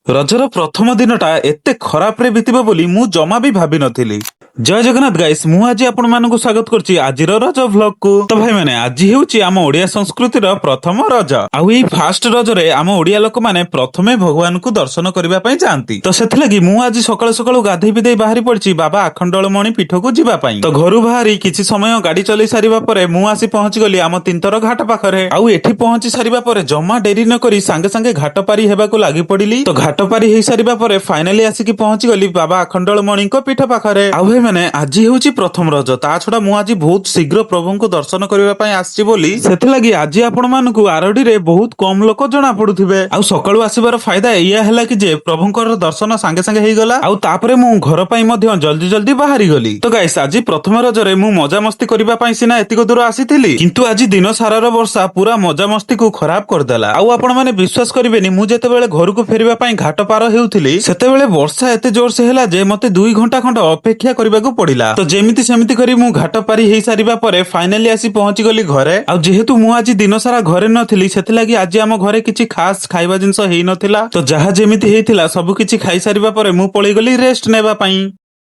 ରଜର ପ୍ରଥମ ଦିନଟା ଏତେ ଖରାପରେ ବିତିବ ବୋଲି ମୁଁ ଜମା ବି ଭାବି ନଥିଲି। ଜୟ ଜଗନ୍ନାଥ ଗାଇସ୍, ମୁଁ ଆଜି ଆପଣମାନଙ୍କୁ ସ୍ୱାଗତ କରୁଛି ଆଜିର ରଜ ଭ୍ଲଗକୁ। ତ ଭାଇମାନେ, ଆଜି ହେଉଛି ଆମ ଓଡିଆ ସଂସ୍କୃତିର ପ୍ରଥମ ରଜ। ଆଉ ଏଇ ଫାଷ୍ଟ ରଜରେ ଆମ ଓଡିଆ ଲୋକମାନେ ପ୍ରଥମେ ଭଗବାନଙ୍କୁ ଦର୍ଶନ କରିବା ପାଇଁ ଯାଆନ୍ତି। ତ ସେଥିଲାଗି ମୁଁ ଆଜି ସକାଳୁ ସକାଳୁ ଗାଧେଇ ବିଧେଇ ବାହାରି ପଡିଛି ବାବା ଆଖଣ୍ଡଳମଣି ପୀଠକୁ ଯିବା ପାଇଁ। ତ ଘରୁ ବାହାରି କିଛି ସମୟ ଗାଡି ଚଲେଇ ସାରିବା ପରେ ମୁଁ ଆସି ପହଞ୍ଚିଗଲି ଆମ ତିନିତର ଘାଟ ପାଖରେ। ଆଉ ଏଠି ପହଞ୍ଚି ସାରିବା ପରେ ଜମା ଡେରି ନ କରି ସାଙ୍ଗେ ସାଙ୍ଗେ ଘାଟ ପାରି ହେବାକୁ ଲାଗି ପଡିଲି। ତ ଘାଟ ପାରି ହେଇ ସାରିବା ପରେ ଫାଇନାଲି ଆସିକି ପହଞ୍ଚିଗଲି ବାବା ଆଖଣ୍ଡଳମଣିଙ୍କ ପୀଠ ପାଖରେ। ଆଉ ଭାଇ ମାନେ, ଆଜି ହେଉଛି ପ୍ରଥମ ରଜ। ତା ଛଡା ମୁଁ ଆଜି ବହୁତ ଶୀଘ୍ର ପ୍ରଭୁଙ୍କୁ ଦର୍ଶନ କରିବା ପାଇଁ ଆସିଛି ବୋଲି ସେଥିଲାଗି ଆଜି ଆପଣ ମାନଙ୍କୁ ଆରଡିରେ ବହୁତ କମ ଲୋକ ଜଣା ପଡୁଥିବେ। ଆଉ ସକାଳୁ ଆସିବାର ଫାଇଦା ଏଇଆ ହେଲା କି ଯେ ପ୍ରଭୁଙ୍କର ଦର୍ଶନ ସାଙ୍ଗେ ସାଙ୍ଗେ ହେଇଗଲା। ଆଉ ତାପରେ ମୁଁ ଘର ପାଇଁ ମଧ୍ୟ ଜଲ୍ଦି ଜଲ୍ଦି ବାହାରି ଗଲି। ତ ଗାଇସ୍, ଆଜି ପ୍ରଥମ ରଜରେ ମୁଁ ମଜାମସ୍ତି କରିବା ପାଇଁ ସିନା ଏତିକ ଦୂର ଆସିଥିଲି, କିନ୍ତୁ ଆଜି ଦିନ ସାରାର ବର୍ଷା ପୁରା ମଜାମସ୍ତିକୁ ଖରାପ କରିଦେଲା। ଆଉ ଆପଣ ମାନେ ବିଶ୍ୱାସ କରିବେନି, ମୁଁ ଯେତେବେଳେ ଘରକୁ ଫେରିବା ପାଇଁ ଘାଟ ପାର ହେଉଥିଲି ସେତେବେଳେ ବର୍ଷା ଏତେ ଜୋରସେ ହେଲା ଯେ ମତେ 2 ଘଣ୍ଟା ଖଣ୍ଡ ଅପେକ୍ଷା କରିବାକୁ ପଡିଲା। ତ ଯେମିତି ସେମିତି କରି ମୁଁ ଘାଟ ପାରି ହେଇ ସାରିବା ପରେ ଫାଇନାଲି ଆସି ପହଞ୍ଚିଗଲି ଘରେ। ଆଉ ଯେହେତୁ ମୁଁ ଆଜି ଦିନ ସାରା ଘରେ ନଥିଲି, ସେଥିଲାଗି ଆଜି ଆମ ଘରେ କିଛି ଖାସ୍ ଖାଇବା ଜିନିଷ ହେଇନଥିଲା। ତ ଯାହା ଯେମିତି ହେଇଥିଲା ସବୁ କିଛି ଖାଇସାରିବା ପରେ ମୁଁ ପଳେଇଗଲି ରେଷ୍ଟ ନେବା ପାଇଁ।